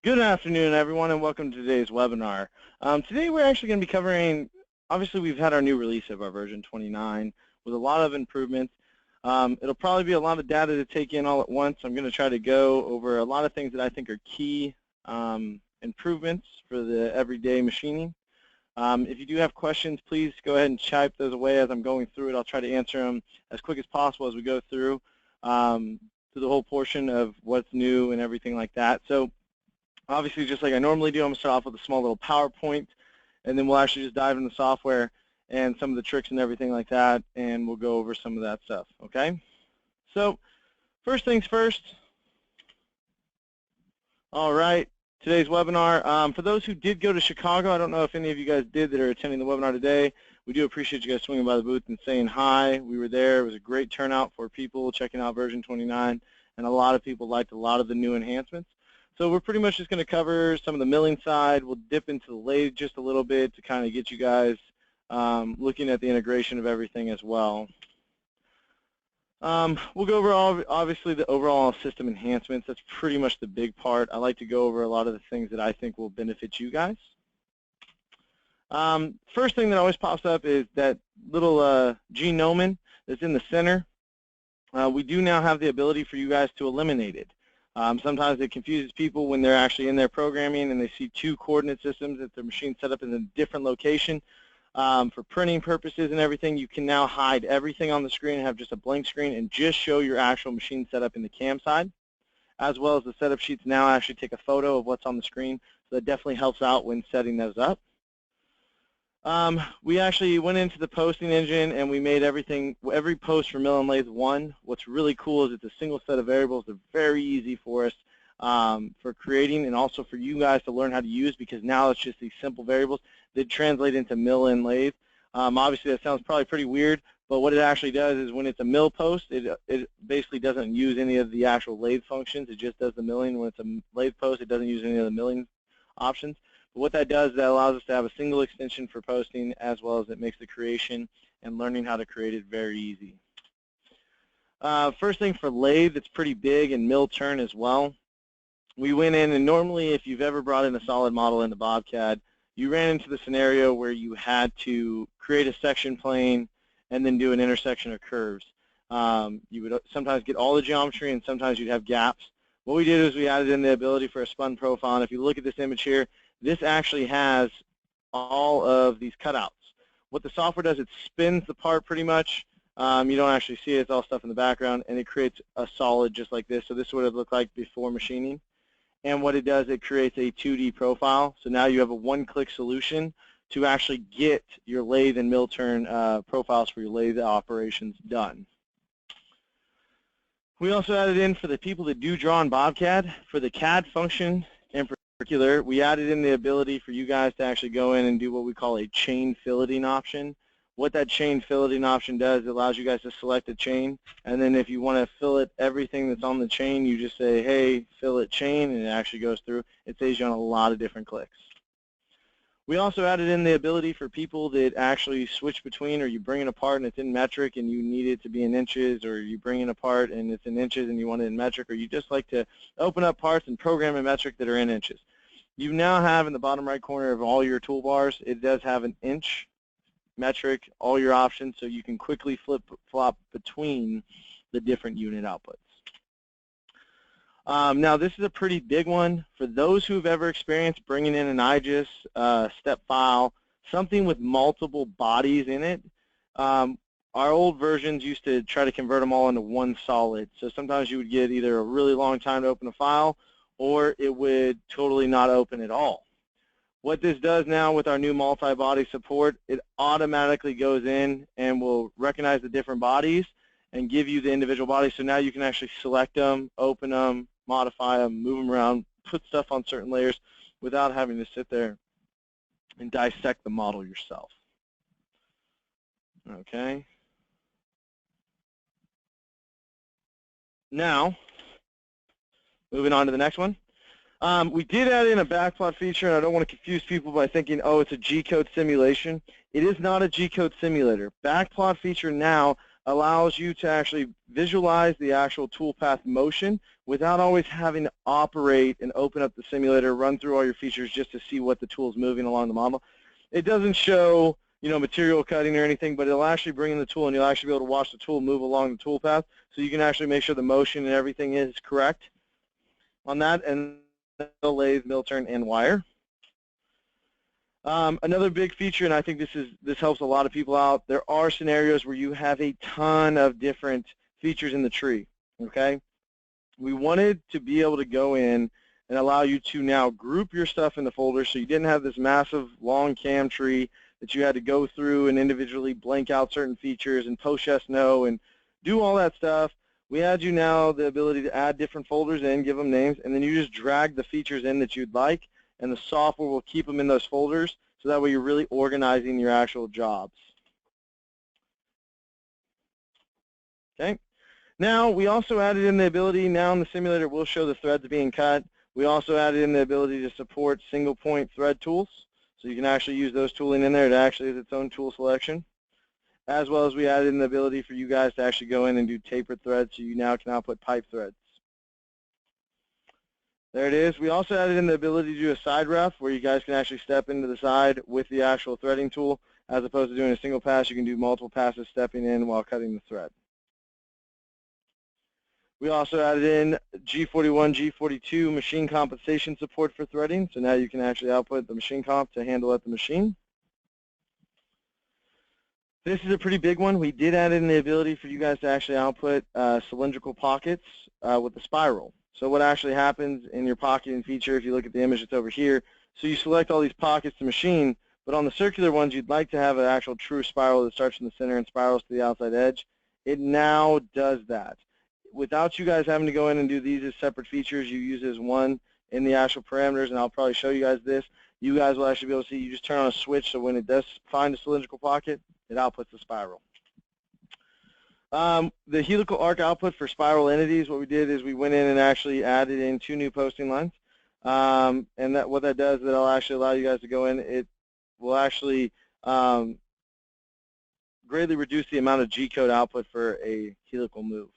Good afternoon, everyone, and welcome to today's webinar. Today we're actually going to be covering, obviously we've had our new release of our version 29 with a lot of improvements. It'll probably be a lot of data to take in all at once. I'm going to try to go over a lot of things that I think are key improvements for the everyday machining. If you do have questions, please go ahead and type those away as I'm going through it. I'll try to answer them as quick as possible as we go through the whole portion of what's new and everything like that. So obviously, just like I normally do, I'm going to start off with a small little PowerPoint, and then we'll actually just dive into the software and some of the tricks and everything like that, and we'll go over some of that stuff, okay? So first things first. All right, today's webinar. For those who did go to Chicago, I don't know if any of you guys did that are attending the webinar today. We do appreciate you guys swinging by the booth and saying hi. We were there. It was a great turnout for people checking out version 29, and a lot of people liked a lot of the new enhancements. So we're pretty much just going to cover some of the milling side. We'll dip into the lathe just a little bit to kind of get you guys looking at the integration of everything as well. We'll go over, obviously, the overall system enhancements. That's pretty much the big part. I like to go over a lot of the things that I think will benefit you guys. First thing that always pops up is that little G-nomen that's in the center. We do now have the ability for you guys to eliminate it. Sometimes it confuses people when they're actually in their programming and they see two coordinate systems that their machine set up in a different location. For printing purposes and everything, you can now hide everything on the screen and have just a blank screen and just show your actual machine setup in the CAM side, as well as the setup sheets now actually take a photo of what's on the screen. So that definitely helps out when setting those up. We actually went into the posting engine and we made every post for mill and lathe one. What's really cool is it's a single set of variables. They're very easy for us for creating and also for you guys to learn how to use, because now it's just these simple variables that translate into mill and lathe. Obviously that sounds probably pretty weird, but what it actually does is when it's a mill post, it basically doesn't use any of the actual lathe functions. It just does the milling. When it's a lathe post, it doesn't use any of the milling options. What that does, that allows us to have a single extension for posting, as well as it makes the creation and learning how to create it very easy. First thing for lathe, it's pretty big, and mill turn as well. We went in, and normally if you've ever brought in a solid model into BobCAD, you ran into the scenario where you had to create a section plane and then do an intersection of curves. You would sometimes get all the geometry, and sometimes you'd have gaps. What we did is we added in the ability for a spun profile, and if you look at this image here, this actually has all of these cutouts. What the software does, it spins the part pretty much. You don't actually see it. It's all stuff in the background, and it creates a solid just like this. So this is what it looked like before machining. And what it does, it creates a 2D profile. So now you have a one-click solution to actually get your lathe and mill turn profiles for your lathe operations done. We also added in, for the people that do draw in BobCAD, for the CAD function in particular, we added in the ability for you guys to actually go in and do what we call a chain filleting option. What that chain filleting option does, it allows you guys to select a chain, and then if you want to fillet everything that's on the chain, you just say, hey, fillet chain, and it actually goes through. It saves you on a lot of different clicks. We also added in the ability for people that actually switch between, or you bring in a part and it's in metric and you need it to be in inches, or you bring in a part and it's in inches and you want it in metric, or you just like to open up parts and program in metric that are in inches. You now have in the bottom right corner of all your toolbars, it does have an inch, metric, all your options, so you can quickly flip-flop between the different unit outputs. Now this is a pretty big one. For those who've ever experienced bringing in an IGES step file, something with multiple bodies in it, our old versions used to try to convert them all into one solid. So sometimes you would get either a really long time to open a file, or it would totally not open at all. What this does now with our new multi-body support, it automatically goes in and will recognize the different bodies and give you the individual bodies. So now you can actually select them, open them, modify them, move them around, put stuff on certain layers without having to sit there and dissect the model yourself. Okay. Now, moving on to the next one. We did add in a backplot feature, and I don't want to confuse people by thinking, oh, it's a G-code simulation. It is not a G-code simulator. Backplot feature now allows you to actually visualize the actual toolpath motion without always having to operate and open up the simulator, run through all your features just to see what the tool is moving along the model. It doesn't show, you know, material cutting or anything, but it'll actually bring in the tool and you'll actually be able to watch the tool move along the toolpath, so you can actually make sure the motion and everything is correct on that, and the lathe, mill turn, and wire. Another big feature, and I think this helps a lot of people out, there are scenarios where you have a ton of different features in the tree, okay? We wanted to be able to go in and allow you to now group your stuff into folders so you didn't have this massive long CAM tree that you had to go through and individually blank out certain features and post yes, no, and do all that stuff. We had you now the ability to add different folders in, give them names, and then you just drag the features in that you'd like, and the software will keep them in those folders, so that way you're really organizing your actual jobs. Okay. Now, we also added in the ability, now in the simulator will show the threads being cut. We also added in the ability to support single point thread tools, so you can actually use those tooling in there. It actually is its own tool selection. As well as we added in the ability for you guys to actually go in and do tapered threads, so you now can output pipe threads. There it is. We also added in the ability to do a side ref, where you guys can actually step into the side with the actual threading tool. As opposed to doing a single pass, you can do multiple passes stepping in while cutting the thread. We also added in G41, G42 machine compensation support for threading, so now you can actually output the machine comp to handle at the machine. This is a pretty big one. We did add in the ability for you guys to actually output cylindrical pockets with the spiral. So what actually happens in your pocketing feature, if you look at the image that's over here, so you select all these pockets to machine, but on the circular ones, you'd like to have an actual true spiral that starts from the center and spirals to the outside edge. It now does that. Without you guys having to go in and do these as separate features, you use it as one in the actual parameters, and I'll probably show you guys this. You guys will actually be able to see, you just turn on a switch, so when it does find a cylindrical pocket, it outputs the spiral. The helical arc output for spiral entities, what we did is we went in and actually added in 2 new posting lines. And what that does is it'll actually allow you guys to go in. It will actually greatly reduce the amount of G-code output for a helical move.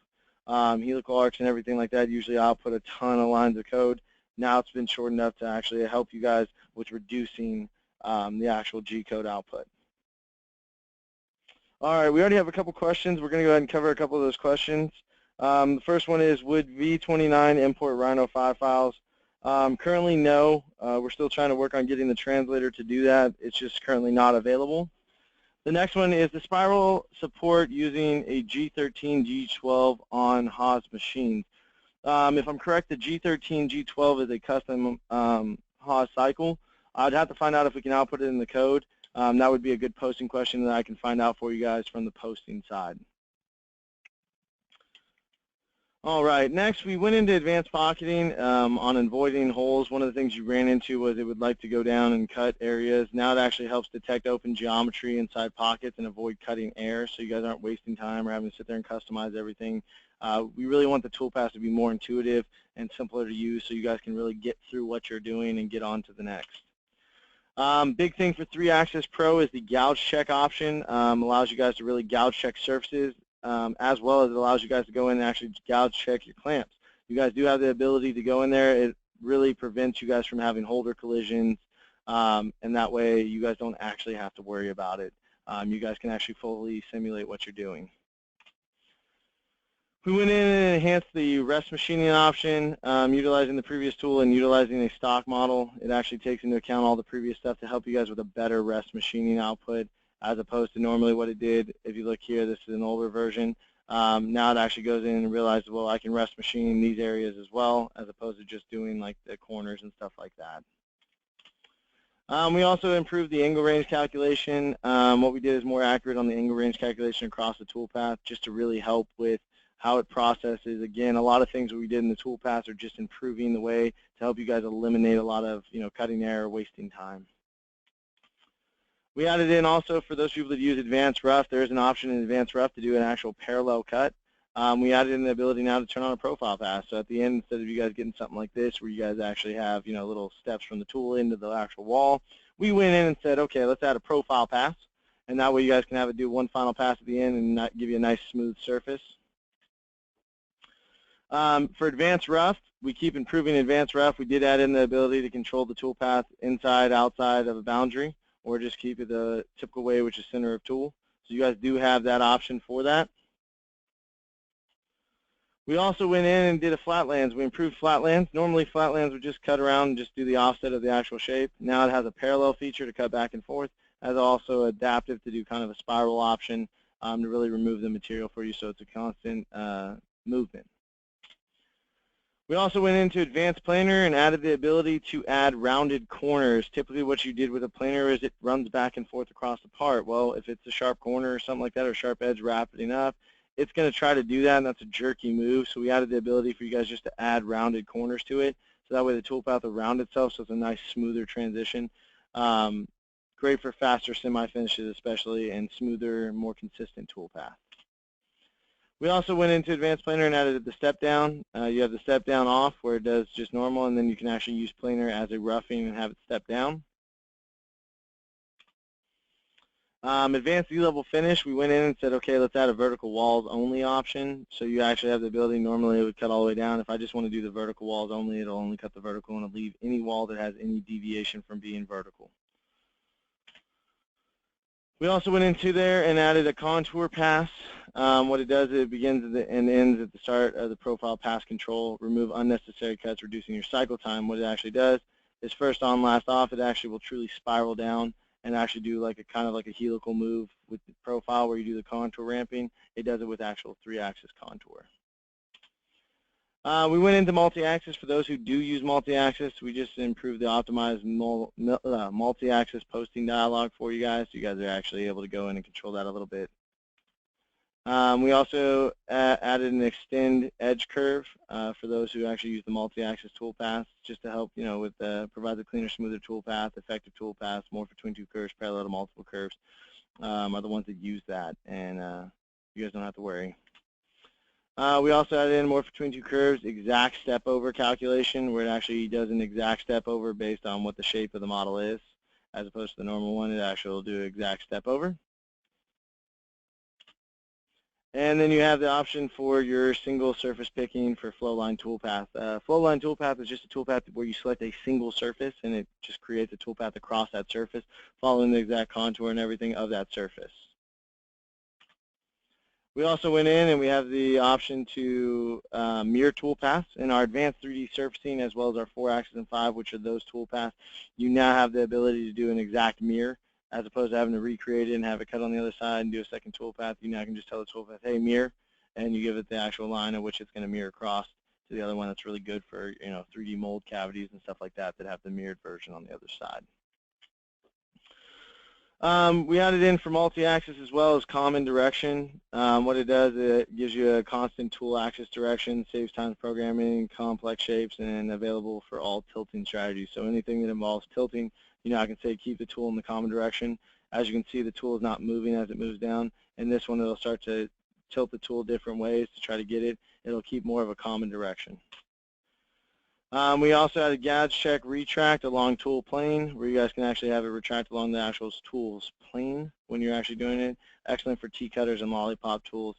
Helical arcs and everything like that usually output a ton of lines of code. Now it's been shortened up to actually help you guys with reducing the actual G-code output. All right, we already have a couple questions. We're going to go ahead and cover a couple of those questions. The first one is, would V29 import Rhino 5 files? Currently, no. We're still trying to work on getting the translator to do that. It's just currently not available. The next one is the spiral support using a G13, G12 on Haas machines. If I'm correct, the G13, G12 is a custom Haas cycle. I'd have to find out if we can output it in the code. That would be a good posting question that I can find out for you guys from the posting side. All right, next we went into advanced pocketing on avoiding holes. One of the things you ran into was it would like to go down and cut areas. Now it actually helps detect open geometry inside pockets and avoid cutting air, so you guys aren't wasting time or having to sit there and customize everything. We really want the toolpath to be more intuitive and simpler to use, so you guys can really get through what you're doing and get on to the next. Big thing for 3-Axis Pro is the gouge check option. Allows you guys to really gouge check surfaces, as well as it allows you guys to go in and actually gouge check your clamps. You guys do have the ability to go in there. It really prevents you guys from having holder collisions, and that way you guys don't actually have to worry about it. You guys can actually fully simulate what you're doing. We went in and enhanced the rest machining option, utilizing the previous tool and utilizing a stock model. It actually takes into account all the previous stuff to help you guys with a better rest machining output, as opposed to normally what it did. If you look here, this is an older version. Now it actually goes in and realizes, well, I can rest machine these areas as well, as opposed to just doing like the corners and stuff like that. We also improved the angle range calculation. What we did is more accurate on the angle range calculation across the toolpath, just to really help with how it processes. Again, a lot of things that we did in the toolpath are just improving the way to help you guys eliminate a lot of, cutting error, wasting time. We added in also, for those people that use advanced rough, there is an option in advanced rough to do an actual parallel cut. We added in the ability now to turn on a profile pass. So at the end, instead of you guys getting something like this, where you guys actually have, little steps from the tool into the actual wall, we went in and said, okay, let's add a profile pass. and that way you guys can have it do one final pass at the end and not give you a nice smooth surface. For advanced rough, we keep improving advanced rough. We did add in the ability to control the toolpath inside, outside of a boundary, or just keep it the typical way, which is center of tool. So you guys do have that option for that. We also went in and did a flatlands. We improved flatlands. Normally flatlands would just cut around and just do the offset of the actual shape. Now it has a parallel feature to cut back and forth. It has also adaptive to do kind of a spiral option to really remove the material for you, so it's a constant movement. We also went into advanced planer and added the ability to add rounded corners. Typically what you did with a planer is it runs back and forth across the part. Well, if it's a sharp corner or something like that, or sharp edge rapiding up, it's going to try to do that, and that's a jerky move. So we added the ability for you guys just to add rounded corners to it. So that way the toolpath will round itself, so it's a nice smoother transition. Great for faster semi-finishes especially, and smoother, more consistent toolpath. We also went into advanced planer and added the step down. You have the step down off where it does just normal, and then you can actually use planer as a roughing and have it step down. Advanced E-level finish, we went in and said, okay, let's add a vertical walls only option. So you actually have the ability, normally it would cut all the way down. If I just want to do the vertical walls only, it'll only cut the vertical and it'll leave any wall that has any deviation from being vertical. We also went into there and added a contour pass. What it does is it begins and ends at the start of the profile pass control. Remove unnecessary cuts, reducing your cycle time. What it actually does is first on, last off. It actually will truly spiral down and actually do like a kind of like a helical move with the profile where you do the contour ramping. It does it with actual 3-axis contour. We went into multi-axis. For those who do use multi-axis, we just improved the optimized multi-axis posting dialog for you guys. So you guys are actually able to go in and control that a little bit. We also added an extend edge curve for those who actually use the multi-axis toolpath, just to help, with provide the cleaner, smoother toolpath, effective toolpaths, more between two curves, parallel to multiple curves, are the ones that use that, and you guys don't have to worry. We also added in more between two curves, exact step over calculation, where it actually does an exact step over based on what the shape of the model is, as opposed to the normal one. It actually will do exact step over. And then you have the option for your single surface picking for flowline toolpath. Flowline toolpath is just a toolpath where you select a single surface and it just creates a toolpath across that surface, following the exact contour and everything of that surface. We also went in and we have the option to mirror toolpaths in our advanced 3D surfacing, as well as our 4-axis and 5, which are those toolpaths. You now have the ability to do an exact mirror, as opposed to having to recreate it and have it cut on the other side and do a second toolpath. You now can just tell the toolpath, hey, mirror, and you give it the actual line of which it's going to mirror across to the other one. That's really good for 3D mold cavities and stuff like that that have the mirrored version on the other side. We added in for multi-axis as well as common direction. What it does, it gives you a constant tool axis direction, saves time programming, complex shapes, and available for all tilting strategies. So anything that involves tilting, I can say keep the tool in the common direction. As you can see, the tool is not moving as it moves down. In this one, it'll start to tilt the tool different ways to try to get it. It'll keep more of a common direction. We also had a Gouge check retract along tool plane, where you guys can actually have it retract along the actual tool's plane when you're actually doing it. Excellent for T-cutters and lollipop tools.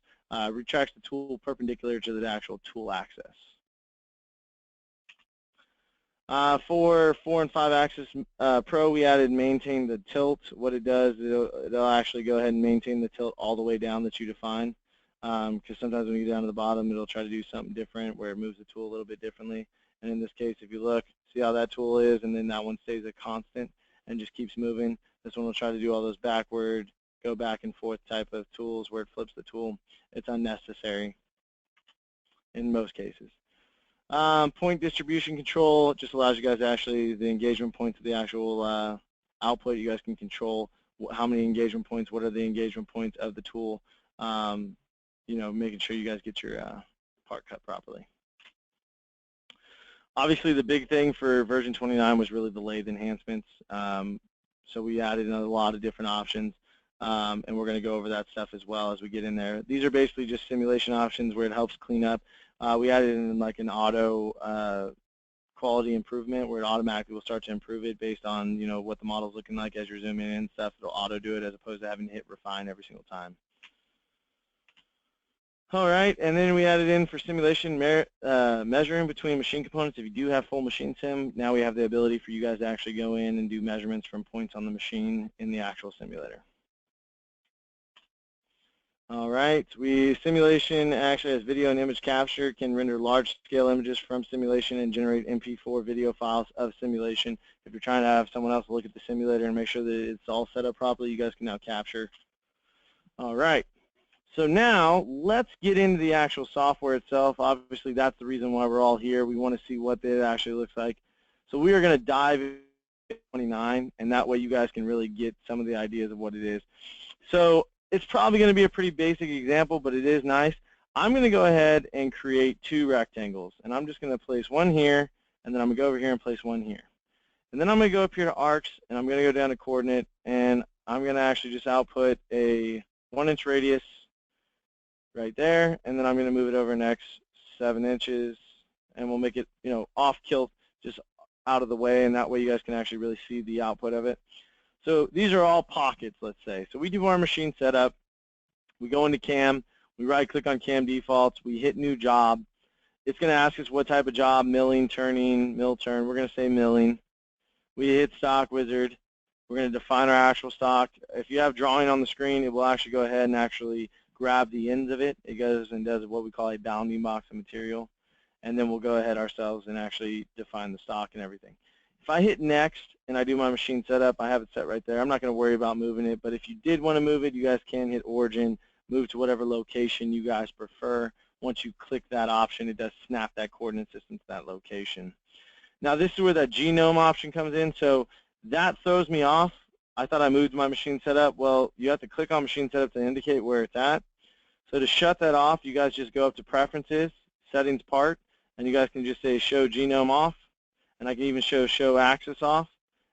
Retracts the tool perpendicular to the actual tool axis. For 4 and 5 axis Pro, we added maintain the tilt. What it does, it'll actually go ahead and maintain the tilt all the way down that you define. Because sometimes when you get down to the bottom, it'll try to do something different where it moves the tool a little bit differently. And in this case, if you look, see how that tool is, and then that one stays a constant and just keeps moving. This one will try to do all those backward, go back and forth type of tools where it flips the tool. It's unnecessary in most cases. Point distribution control just allows you guys to actually, the engagement points of the actual output, you guys can control how many engagement points, what are the engagement points of the tool, making sure you guys get your part cut properly. Obviously, the big thing for version 29 was really the lathe enhancements. So we added in a lot of different options, and we're going to go over that stuff as well as we get in there. These are basically just simulation options where it helps clean up. We added in like an auto quality improvement where it automatically will start to improve it based on, you know, what the model's looking like as you're zooming in and stuff. It'll auto do it as opposed to having to hit refine every single time. All right, and then we added in for simulation measuring between machine components. If you do have full machine sim, now we have the ability for you guys to actually go in and do measurements from points on the machine in the actual simulator. All right, simulation actually has video and image capture, can render large-scale images from simulation and generate MP4 video files of simulation. If you're trying to have someone else look at the simulator and make sure that it's all set up properly, you guys can now capture. All right. So now let's get into the actual software itself. Obviously, that's the reason why we're all here. We want to see what it actually looks like. So we are going to dive into 29, and that way you guys can really get some of the ideas of what it is. So it's probably going to be a pretty basic example, but it is nice. I'm going to go ahead and create 2 rectangles, and I'm just going to place one here, and then I'm going to go over here and place one here. And then I'm going to go up here to arcs, and I'm going to go down to coordinate, and I'm going to actually just output a 1-inch radius right there, and then I'm going to move it over next 7 inches, and we'll make it, you know, off kilt, just out of the way, and that way you guys can actually really see the output of it. So these are all pockets, let's say. So we do our machine setup, we go into CAM, we right-click on CAM defaults, we hit new job. It's going to ask us what type of job, milling, turning, mill turn. We're going to say milling. We hit stock wizard. We're going to define our actual stock. If you have drawing on the screen, it will actually go ahead and actually grab the ends of it. It goes and does what we call a bounding box of material, and then we'll go ahead ourselves and actually define the stock and everything. If I hit next and I do my machine setup, I have it set right there. I'm not going to worry about moving it, but if you did want to move it, you guys can hit origin, move to whatever location you guys prefer. Once you click that option, it does snap that coordinate system to that location. Now this is where that genome option comes in, so that throws me off. I thought I moved my machine setup. Well, you have to click on machine setup to indicate where it's at. So to shut that off, you guys just go up to Preferences, Settings Part, and you guys can just say Show Genome Off, and I can even show Axis Off.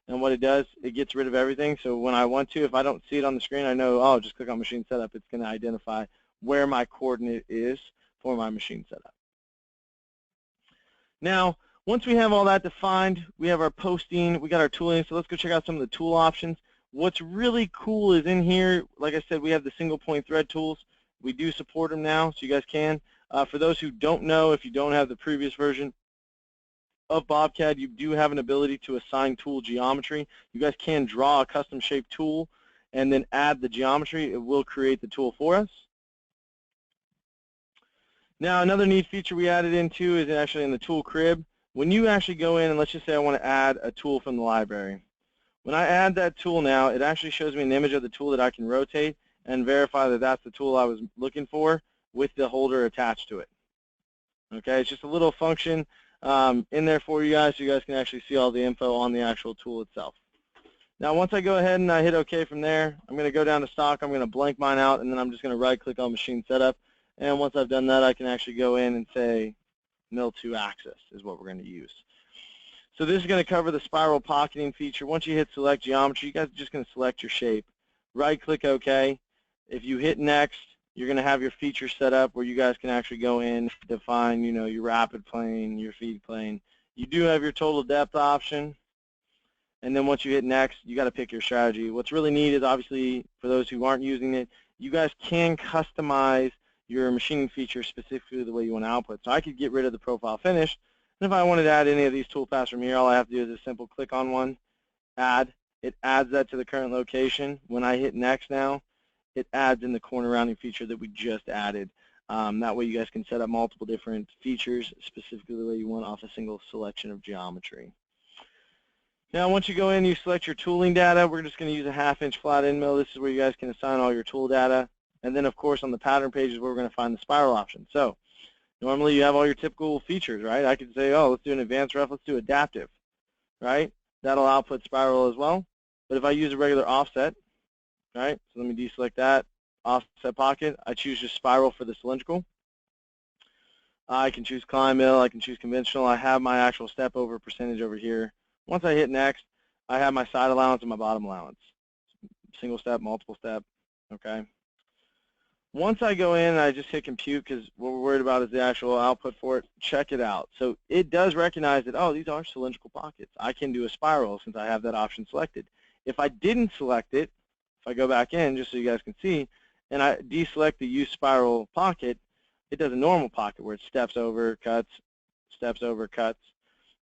And what it does, it gets rid of everything. So when I want to, if I don't see it on the screen, I know, oh, just click on Machine Setup. It's going to identify where my coordinate is for my machine setup. Now, once we have all that defined, we have our posting, we got our tooling. So let's go check out some of the tool options. What's really cool is in here, like I said, we have the single point thread tools. We do support them now, so you guys can. For those who don't know, if you don't have the previous version of BobCAD, you do have an ability to assign tool geometry. You guys can draw a custom shaped tool and then add the geometry. It will create the tool for us. Now, another neat feature we added into is actually in the tool crib. When you actually go in and let's just say I want to add a tool from the library. When I add that tool now, it actually shows me an image of the tool that I can rotate and verify that that's the tool I was looking for with the holder attached to it. Okay, it's just a little function in there for you guys so you guys can actually see all the info on the actual tool itself. Now once I go ahead and I hit OK from there, I'm going to go down to stock, I'm going to blank mine out, and then I'm just going to right click on machine setup, and once I've done that I can actually go in and say mill to axis is what we're going to use. So this is going to cover the spiral pocketing feature. Once you hit select geometry, you guys are just going to select your shape. Right click OK. If you hit next, you're going to have your feature set up where you guys can actually go in, define, you know, your rapid plane, your feed plane. You do have your total depth option, and then once you hit next, you got to pick your strategy. What's really neat is obviously for those who aren't using it, you guys can customize your machining feature specifically the way you want to output. So I could get rid of the profile finish, and if I wanted to add any of these toolpaths from here, all I have to do is a simple click on one, add. It adds that to the current location. When I hit next now, it adds in the corner rounding feature that we just added. That way you guys can set up multiple different features specifically the way you want off a single selection of geometry. Now once you go in, you select your tooling data. We're just going to use a 1/2-inch flat end mill. This is where you guys can assign all your tool data. And then of course on the pattern page is where we're going to find the spiral option. So normally you have all your typical features, right? I could say, oh, let's do an advanced ref, let's do adaptive, right? That'll output spiral as well. But if I use a regular offset, right, so let me deselect that, offset pocket, I choose just spiral for the cylindrical. I can choose climb mill, I can choose conventional, I have my actual step over percentage over here. Once I hit next, I have my side allowance and my bottom allowance. Single step, multiple step, okay. once I go in and I just hit compute, because what we're worried about is the actual output for it, check it out. So it does recognize that, oh, these are cylindrical pockets. I can do a spiral since I have that option selected. If I didn't select it, if I go back in, just so you guys can see, and I deselect the use spiral pocket, it does a normal pocket where it steps over, cuts, steps over, cuts.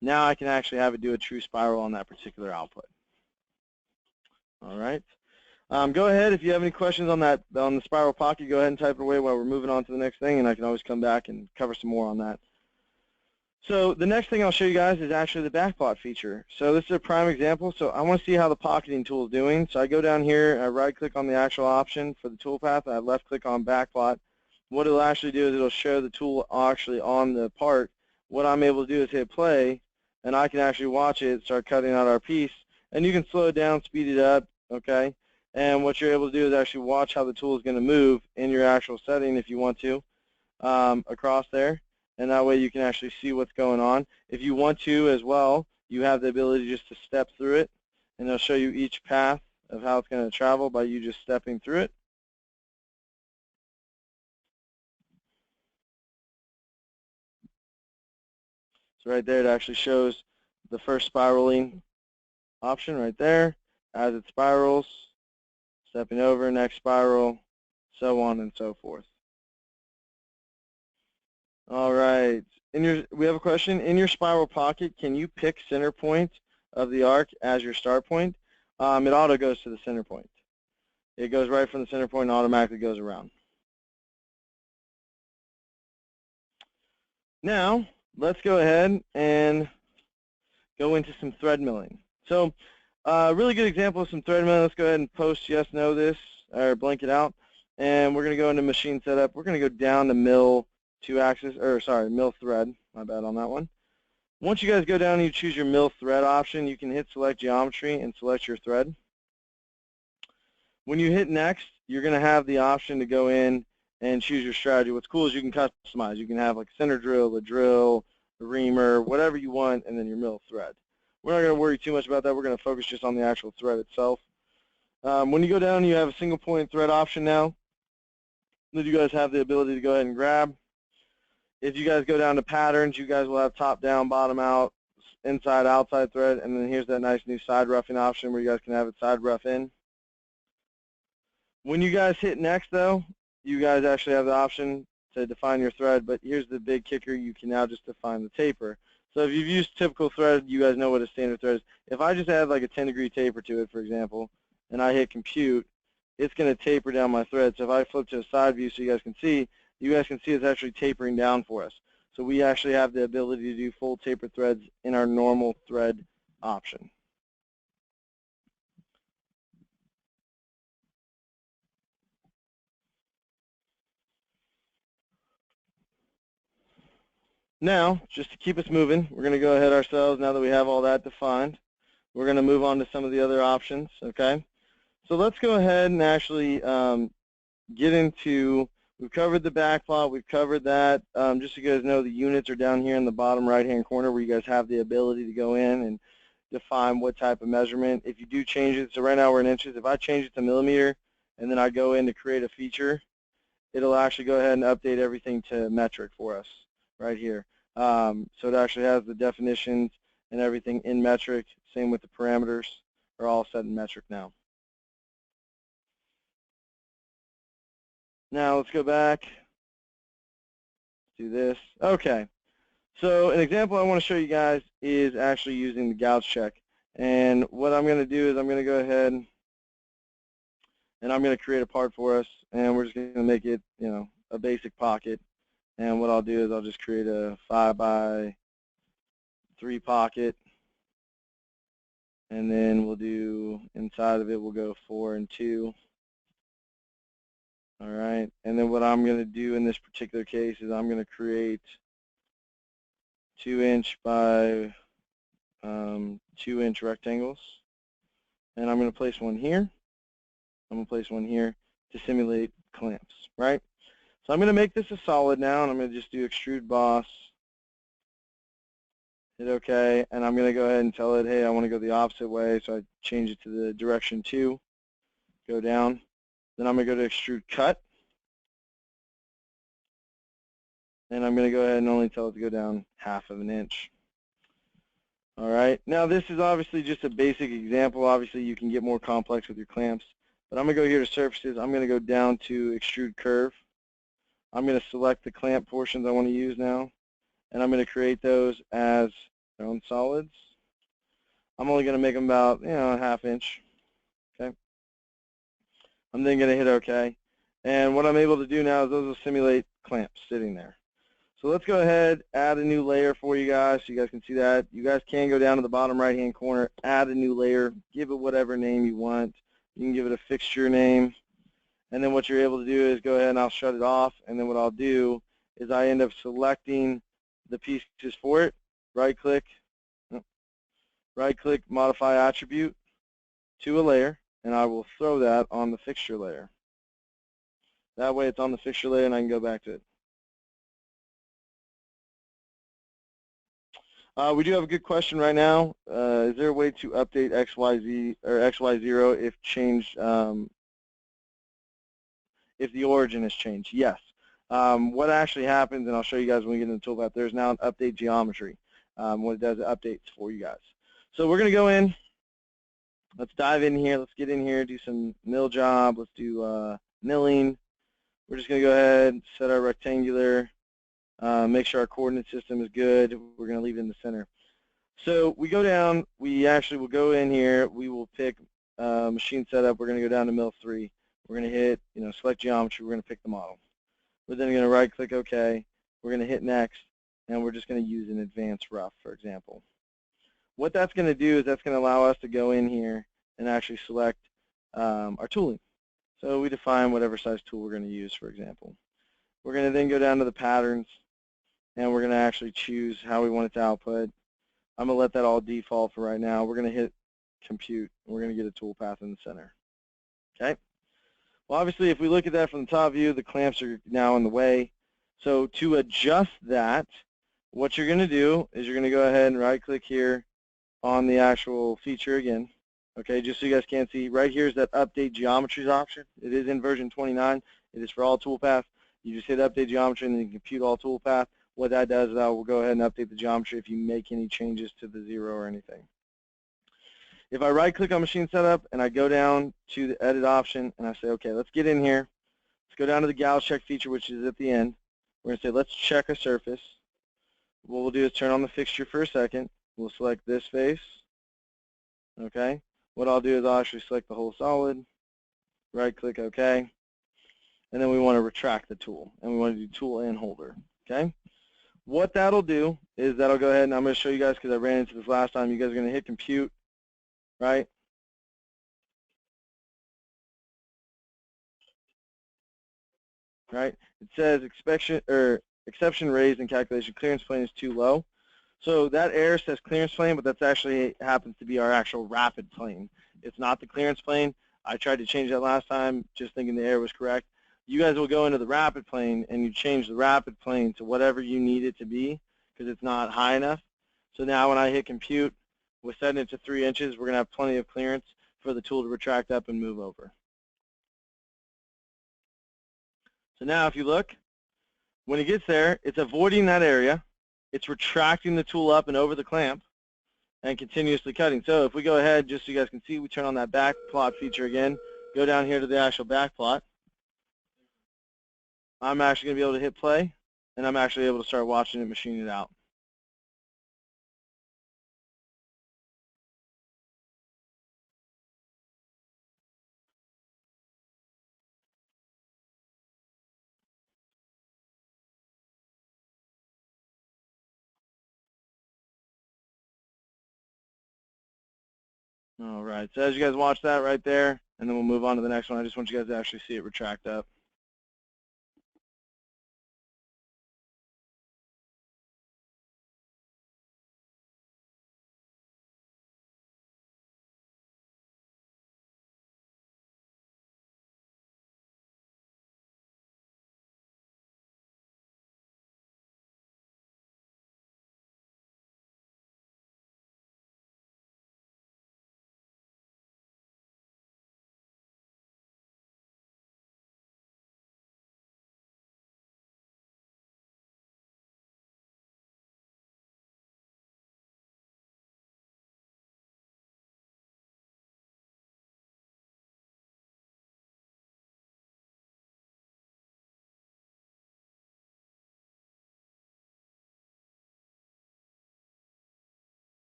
Now I can actually have it do a true spiral on that particular output. All right. Go ahead, if you have any questions on that, on the spiral pocket, go ahead and type it away while we're moving on to the next thing, and I can always come back and cover some more on that. So the next thing I'll show you guys is actually the backplot feature. So this is a prime example. So I want to see how the pocketing tool is doing. So I go down here, I right-click on the actual option for the toolpath, I left-click on backplot. What it'll actually do is it'll show the tool actually on the part. What I'm able to do is hit play, and I can actually watch it start cutting out our piece. And you can slow it down, speed it up, okay? And what you're able to do is actually watch how the tool is going to move in your actual setting if you want to across there. And that way you can actually see what's going on. If you want to as well, you have the ability just to step through it. And it'll show you each path of how it's going to travel by you just stepping through it. So right there it actually shows the first spiraling option right there. As it spirals, stepping over, next spiral, so on and so forth. All right. We have a question. In your spiral pocket, can you pick center point of the arc as your start point? It auto goes to the center point. It goes right from the center point and automatically goes around. Now, let's go ahead and go into some thread milling. So a really good example of some thread milling. Let's go ahead and post yes, no this, or blank it out. And we're going to go into machine setup. We're going to go down to mill mill thread. My bad on that one. Once you guys go down and you choose your mill thread option, you can hit select geometry and select your thread. When you hit next, you're going to have the option to go in and choose your strategy. What's cool is you can customize. You can have like center drill, a reamer, whatever you want, and then your mill thread. We're not going to worry too much about that. We're going to focus just on the actual thread itself. When you go down, you have a single point thread option now that you guys have the ability to go ahead and grab. If you guys go down to patterns, you guys will have top down, bottom out, inside, outside thread, and then here's that nice new side roughing option where you guys can have it side rough in. When you guys hit next though, you guys actually have the option to define your thread, but here's the big kicker, you can now just define the taper. So if you've used typical thread, you guys know what a standard thread is. If I just add like a 10-degree taper to it, for example, and I hit compute, it's going to taper down my thread. So if I flip to a side view so you guys can see it's actually tapering down for us. So we actually have the ability to do full taper threads in our normal thread option. Now, just to keep us moving, we're going to go ahead ourselves now that we have all that defined. We're going to move on to some of the other options, okay? So let's go ahead and actually get into, we've covered the backplot, we've covered that. Just so you guys know, the units are down here in the bottom right-hand corner where you guys have the ability to go in and define what type of measurement. If you do change it, so right now we're in inches, if I change it to millimeter and then I go in to create a feature, it'll actually go ahead and update everything to metric for us right here. So it actually has the definitions and everything in metric. Same with the parameters are all set in metric now. Now let's go back, do this. Okay, so an example I want to show you guys is actually using the gouge check. And what I'm going to do is I'm going to go ahead and I'm going to create a part for us, and we're just going to make it, you know, a basic pocket. And what I'll do is I'll just create a 5x3 pocket, and then we'll do inside of it we'll go 4 and 2. All right, and then what I'm going to do in this particular case is I'm going to create 2-inch by 2-inch rectangles, and I'm going to place one here. I'm going to place one here to simulate clamps, right? So I'm going to make this a solid now, and I'm going to just do extrude boss, hit OK, and I'm going to go ahead and tell it, hey, I want to go the opposite way, so I change it to the direction 2, go down. Then I'm going to go to extrude cut, and I'm going to go ahead and only tell it to go down 1/2 of an inch. All right, now this is obviously just a basic example. Obviously you can get more complex with your clamps, but I'm going to go here to surfaces. I'm going to go down to extrude curve. I'm going to select the clamp portions I want to use now, and I'm going to create those as their own solids. I'm only going to make them about, 1/2 inch. Okay. I'm then going to hit OK, and what I'm able to do now is those will simulate clamps sitting there. So let's go ahead, add a new layer for you guys so you guys can see that. You guys can go down to the bottom right-hand corner, add a new layer, give it whatever name you want. You can give it a fixture name. And then what you're able to do is go ahead and I'll shut it off. And then what I'll do is I end up selecting the pieces for it. Right-click, modify attribute to a layer, and I will throw that on the fixture layer. That way it's on the fixture layer and I can go back to it. We do have a good question right now. Is there a way to update XYZ or XY0 if changed, if the origin has changed? Yes. What actually happens, and I'll show you guys when we get into the Toolpath, there's now an update geometry. What it does, it updates for you guys. So we're going to go in. Let's dive in here. Let's get in here, do some mill job. Let's do milling. We're just going to go ahead, set our rectangular. Make sure our coordinate system is good. We're going to leave it in the center. So we go down. We actually will go in here. We will pick machine setup. We're going to go down to mill 3. We're going to hit, select geometry. We're going to pick the model. We're then going to right-click OK. We're going to hit next, and we're just going to use an advanced rough, for example. What that's going to do is that's going to allow us to go in here and actually select our tooling. So we define whatever size tool we're going to use, for example. We're going to then go down to the patterns, and we're going to actually choose how we want it to output. I'm going to let that all default for right now. We're going to hit compute, and we're going to get a toolpath in the center. Okay? Well, obviously, if we look at that from the top view, the clamps are now in the way. So to adjust that, what you're going to do is you're going to go ahead and right-click here on the actual feature again. Okay, just so you guys can see, right here is that update geometries option. It is in version 29. It is for all toolpaths. You just hit update geometry and then you compute all toolpath. What that does is that will go ahead and update the geometry if you make any changes to the 0 or anything. If I right-click on machine setup and I go down to the edit option and I say, okay, let's get in here. Let's go down to the Gouge check feature, which is at the end. We're going to say, let's check a surface. What we'll do is turn on the fixture for a second. We'll select this face. Okay. What I'll do is I'll actually select the whole solid, right-click OK, and then we want to retract the tool, and we want to do tool and holder. Okay. What that'll do is that'll go ahead, and I'm going to show you guys because I ran into this last time. You guys are going to hit compute, right? Right. It says exception raised in calculation clearance plane is too low. So that error says clearance plane, but that's actually happens to be our actual rapid plane. It's not the clearance plane. I tried to change that last time, just thinking the error was correct. You guys will go into the rapid plane, and you change the rapid plane to whatever you need it to be, because it's not high enough. So now when I hit compute, we're setting it to 3 inches. We're going to have plenty of clearance for the tool to retract up and move over. So now if you look, when it gets there, it's avoiding that area. It's retracting the tool up and over the clamp and continuously cutting. So if we go ahead, just so you guys can see, we turn on that backplot feature again, go down here to the actual backplot. I'm actually going to be able to hit play, and I'm actually able to start watching it machine it out. All right, so as you guys watch that right there, and then we'll move on to the next one, I just want you guys to actually see it retract up.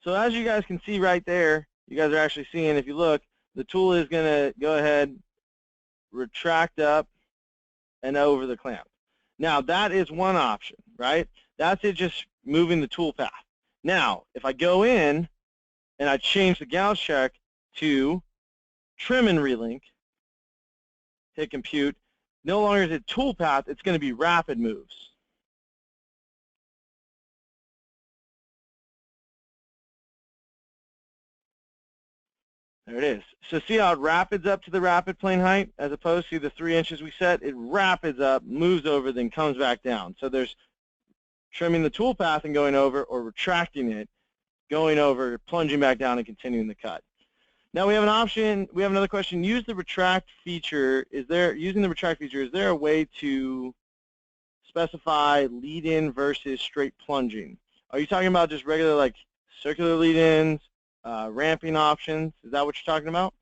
So as you guys can see right there, you guys are actually seeing, if you look, the tool is going to go ahead, retract up and over the clamp. Now that is one option, right? That's it, just moving the tool path. Now, if I go in and I change the gouge check to trim and relink, hit compute, no longer is it tool path, it's going to be rapid moves. There it is. So see how it rapids up to the rapid plane height as opposed to the 3 inches we set? It rapids up, moves over, then comes back down. So there's trimming the tool path and going over, or retracting it, going over, plunging back down, and continuing the cut. Now we have an option. We have another question. Use the retract feature. Using the retract feature, is there a way to specify lead-in versus straight plunging? Are you talking about just regular, like, circular lead-ins, ramping options? Is that what you're talking about?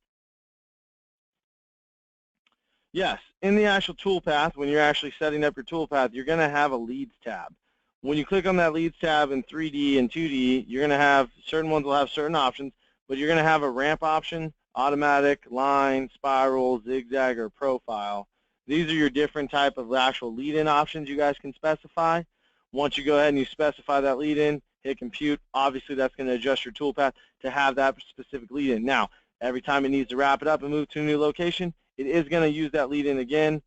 Yes. In the actual toolpath, when you're actually setting up your toolpath, you're going to have a leads tab. When you click on that leads tab in 3D and 2D, you're going to have, certain ones will have certain options, but you're going to have a ramp option, automatic, line, spiral, zigzag, or profile. These are your different type of actual lead-in options you guys can specify. Once you go ahead and you specify that lead-in, hit compute, obviously that's going to adjust your toolpath to have that specific lead-in. Now, every time it needs to wrap it up and move to a new location, it is going to use that lead-in again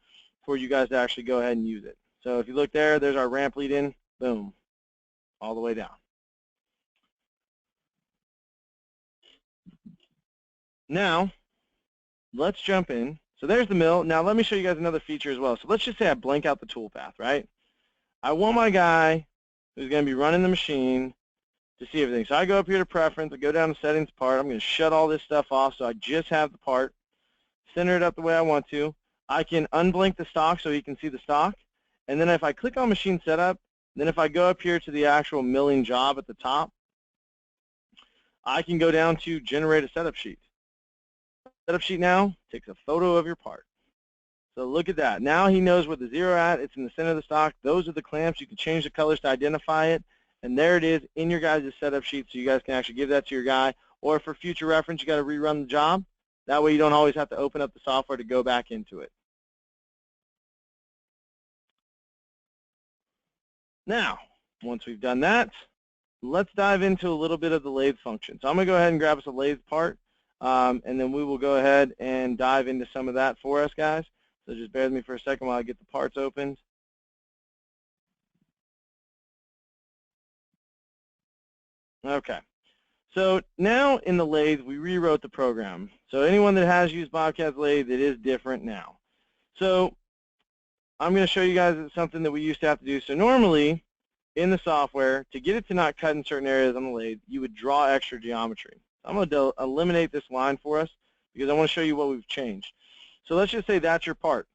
for you guys to actually go ahead and use it. So if you look there, there's our ramp lead-in, boom, all the way down. Now, let's jump in. So there's the mill. Now let me show you guys another feature as well. So let's just say I blank out the toolpath, right? I want my guy who's going to be running the machine to see everything. So I go up here to preference, I go down to settings part, I'm going to shut all this stuff off so I just have the part, center it up the way I want to. I can unblink the stock so you can see the stock, and then if I click on machine setup, then if I go up here to the actual milling job at the top, I can go down to generate a setup sheet. Setup sheet now takes a photo of your part. So look at that. Now he knows where the zero at. It's in the center of the stock. Those are the clamps. You can change the colors to identify it. And there it is in your guys' setup sheet, so you guys can actually give that to your guy. Or for future reference, you got to rerun the job. That way you don't always have to open up the software to go back into it. Now, once we've done that, let's dive into a little bit of the lathe function. So I'm going to go ahead and grab us a lathe part, and then we will go ahead and dive into some of that for us, guys. So just bear with me for a second while I get the parts opened. Okay. So now in the lathe, we rewrote the program. So anyone that has used BobCAD's lathe, it is different now. So I'm going to show you guys something that we used to have to do. So normally in the software, to get it to not cut in certain areas on the lathe, you would draw extra geometry. I'm going to eliminate this line for us because I want to show you what we've changed. So let's just say that's your part.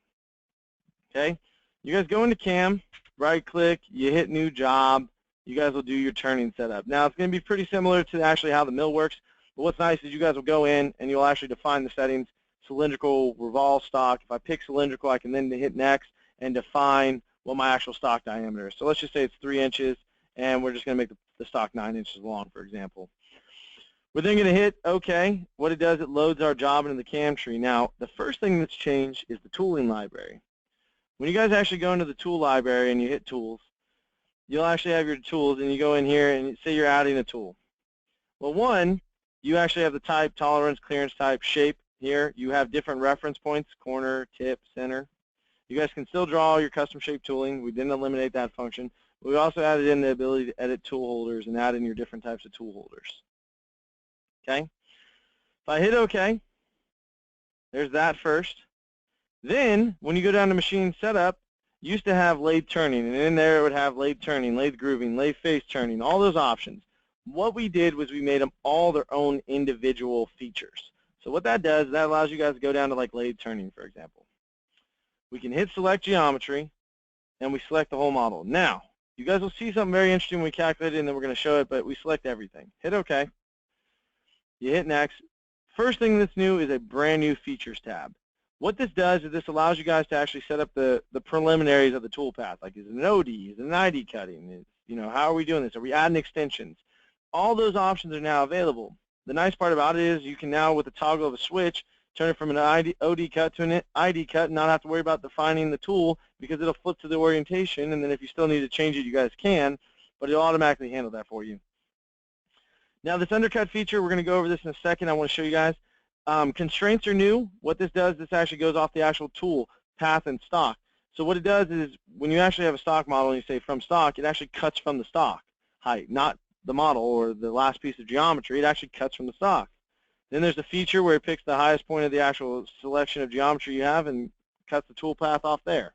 Okay? You guys go into CAM, right-click, you hit New Job. You guys will do your turning setup. Now, it's going to be pretty similar to actually how the mill works, but what's nice is you guys will go in and you'll actually define the settings, cylindrical, revolve stock. If I pick cylindrical, I can then hit next and define what my actual stock diameter is. So let's just say it's 3 inches, and we're just going to make the stock 9 inches long, for example. We're then going to hit OK. What it does, it loads our job into the CAM tree. Now, the first thing that's changed is the tooling library. When you guys actually go into the tool library and you hit tools, you'll actually have your tools, and you go in here and say you're adding a tool. Well, one, you actually have the type, tolerance, clearance type, shape here. You have different reference points, corner, tip, center. You guys can still draw your custom shape tooling. We didn't eliminate that function. We also added in the ability to edit tool holders and add in your different types of tool holders. Okay? If I hit OK, there's that first. Then, when you go down to machine setup, you used to have lathe turning, and in there it would have lathe turning, lathe grooving, lathe face turning, all those options. What we did was we made them all their own individual features. So what that does, that allows you guys to go down to like lathe turning, for example. We can hit select geometry, and we select the whole model. Now, you guys will see something very interesting when we calculate it, and then we're going to show it, but we select everything. Hit OK. You hit next. First thing that's new is a brand new features tab. What this does is this allows you guys to actually set up the preliminaries of the toolpath, like is it an OD, is it an ID cutting, how are we doing this? Are we adding extensions? all those options are now available. The nice part about it is you can now, with the toggle of a switch, turn it from an OD cut to an ID cut and not have to worry about defining the tool because it'll flip to the orientation, and then if you still need to change it, you guys can, but it'll automatically handle that for you. Now this undercut feature, we're going to go over this in a second. I want to show you guys. Constraints are new. What this does, this actually goes off the actual tool, path, and stock. So what it does is when you actually have a stock model and you say from stock, it actually cuts from the stock height, not the model or the last piece of geometry. It actually cuts from the stock. Then there's a feature where it picks the highest point of the actual selection of geometry you have and cuts the tool path off there.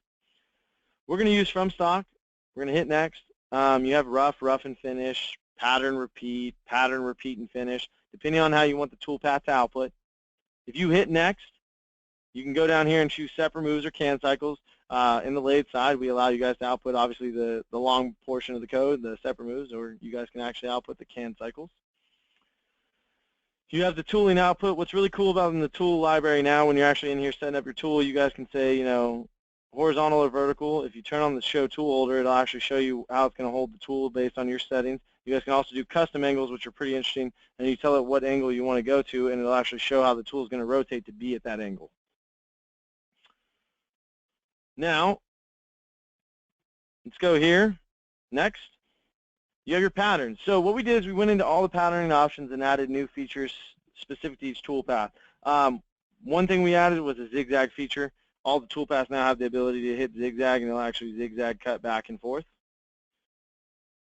We're going to use from stock. We're going to hit next. You have rough and finish, pattern, repeat, and finish, depending on how you want the tool path to output. If you hit next, you can go down here and choose separate moves or CAN cycles. In the lathe side, we allow you guys to output, obviously, the long portion of the code, the separate moves, or you guys can actually output the CAN cycles. You have the tooling output. What's really cool about in the tool library now, when you're actually in here setting up your tool, you guys can say, you know, horizontal or vertical. If you turn on the show tool holder, it'll actually show you how it's going to hold the tool based on your settings. You guys can also do custom angles, which are pretty interesting, and you tell it what angle you want to go to, and it'll actually show how the tool is going to rotate to be at that angle. Now, let's go here. Next, you have your patterns. So what we did is we went into all the patterning options and added new features specific to each tool path. One thing we added was a zigzag feature. All the tool paths now have the ability to hit zigzag, and they'll actually zigzag cut back and forth.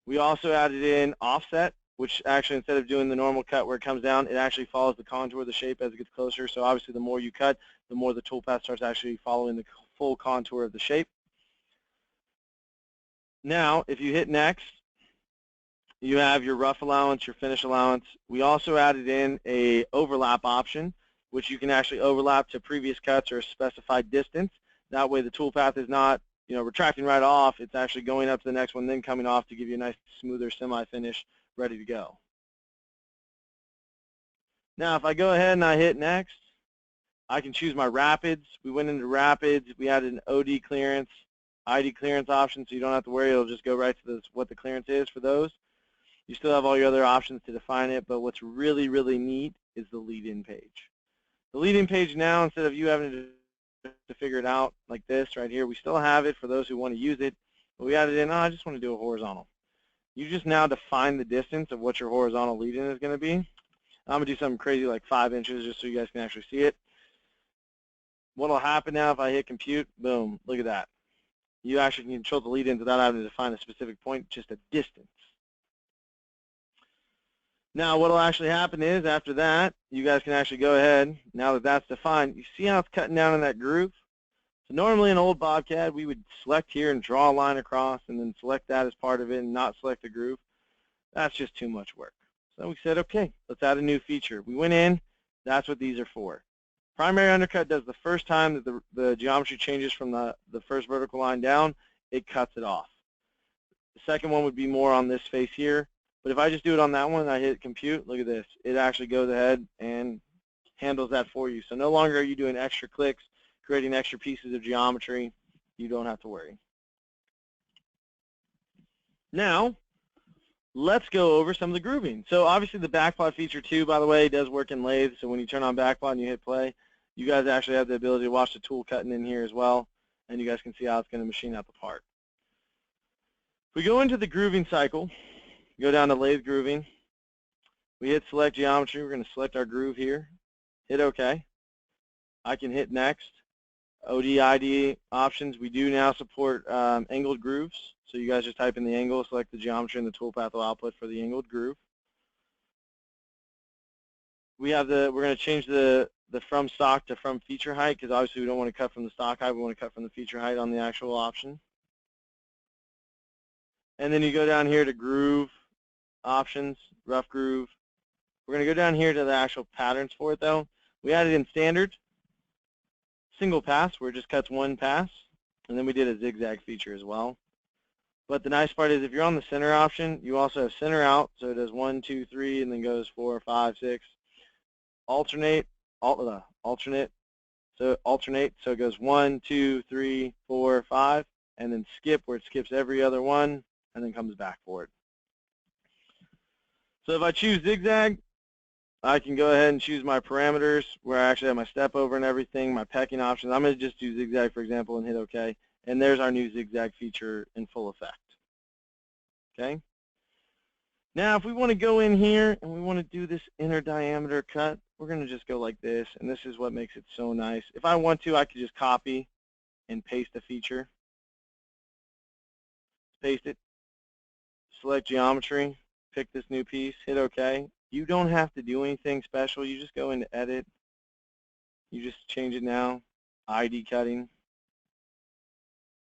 We also added in offset, which actually, instead of doing the normal cut where it comes down, it actually follows the contour of the shape as it gets closer. So obviously the more you cut, the more the tool path starts actually following the full contour of the shape. Now, if you hit next, you have your rough allowance, your finish allowance. We also added in a overlap option, which you can actually overlap to previous cuts or a specified distance. That way the tool path is not, you know, retracting right off. It's actually going up to the next one, then coming off to give you a nice smoother semi-finish ready to go. Now, if I go ahead and I hit next, I can choose my rapids. We went into rapids. We added an OD clearance, ID clearance option, so you don't have to worry. It'll just go right to what the clearance is for those. You still have all your other options to define it, but what's really, really neat is the lead-in page. The lead-in page now, instead of you having to figure it out like this right here, we still have it for those who want to use it, but we added in, I just want to do a horizontal. You just now define the distance of what your horizontal lead-in is going to be. I'm going to do something crazy like 5 inches just so you guys can actually see it. What will happen now if I hit compute? Boom, look at that. You actually can control the lead-ins without having to define a specific point, just a distance. Now what will actually happen is after that, you guys can actually go ahead, now that that's defined, you see how it's cutting down in that groove? So normally in old BobCAD, we would select here and draw a line across and then select that as part of it and not select the groove. That's just too much work. So we said, okay, let's add a new feature. We went in, that's what these are for. Primary undercut does the first time that the geometry changes from the first vertical line down, it cuts it off. The second one would be more on this face here. But if I just do it on that one and I hit compute, look at this. It actually goes ahead and handles that for you. So no longer are you doing extra clicks, creating extra pieces of geometry. You don't have to worry. Now, let's go over some of the grooving. So obviously the Backplot feature too, by the way, does work in Lathe. So when you turn on Backplot and you hit play, you guys actually have the ability to watch the tool cutting in here as well. And you guys can see how it's going to machine out the part. If we go into the grooving cycle, go down to Lathe grooving. We hit select geometry. We're going to select our groove here. Hit OK. I can hit next. OD, ID options. We do now support angled grooves. So you guys just type in the angle, select the geometry, and the toolpath will output for the angled groove. We have we're going to change the from stock to from feature height because obviously we don't want to cut from the stock height. We want to cut from the feature height on the actual option. And then you go down here to groove options, rough groove. We're going to go down here to the actual patterns for it though. We added in standard, single pass where it just cuts one pass, and then we did a zigzag feature as well. But the nice part is if you're on the center option, you also have center out, so it does 1, 2, 3, and then goes 4, 5, 6. Alternate, alternate, so it goes 1, 2, 3, 4, 5, and then skip where it skips every other one, and then comes back for it. So if I choose zigzag, I can go ahead and choose my parameters where I actually have my step over and everything, my pecking options. I'm going to just do zigzag, for example, and hit OK. And there's our new zigzag feature in full effect. Okay. Now, if we want to go in here and we want to do this inner diameter cut, we're going to just go like this. And this is what makes it so nice. If I want to, I could just copy and paste a feature. Paste it. Select geometry. Pick this new piece. Hit OK. You don't have to do anything special. You just go into edit. You just change it now. ID cutting.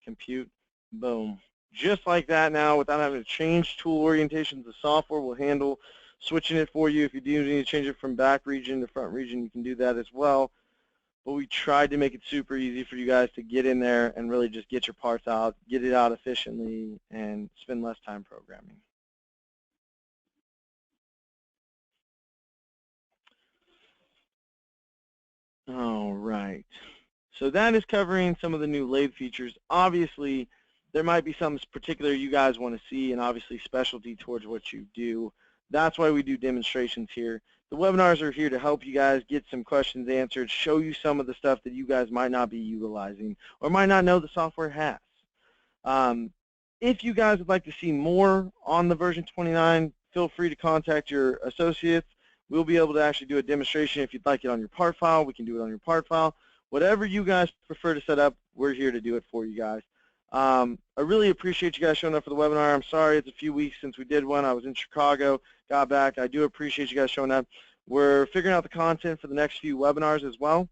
Compute. Boom. Just like that now, without having to change tool orientations, the software will handle switching it for you. If you do need to change it from back region to front region, you can do that as well. But we tried to make it super easy for you guys to get in there and really just get your parts out, get it out efficiently, and spend less time programming. All right. So that is covering some of the new Lathe features. Obviously, there might be something particular you guys want to see, and obviously specialty towards what you do. That's why we do demonstrations here. The webinars are here to help you guys get some questions answered, show you some of the stuff that you guys might not be utilizing or might not know the software has. If you guys would like to see more on the version 29, feel free to contact your associates. We'll be able to actually do a demonstration. If you'd like it on your part file, we can do it on your part file. Whatever you guys prefer to set up, we're here to do it for you guys. I really appreciate you guys showing up for the webinar. I'm sorry it's a few weeks since we did one. I was in Chicago, got back. I do appreciate you guys showing up. We're figuring out the content for the next few webinars as well.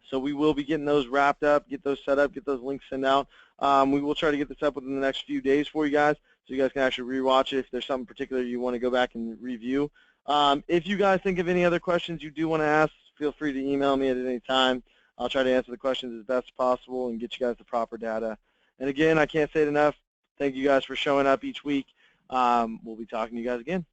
So we will be getting those wrapped up, get those set up, get those links sent out. We will try to get this up within the next few days for you guys, so you guys can actually rewatch it if there's something particular you want to go back and review. If you guys think of any other questions you do want to ask, feel free to email me at any time. I'll try to answer the questions as best as possible and get you guys the proper data. And again, I can't say it enough. Thank you guys for showing up each week. We'll be talking to you guys again.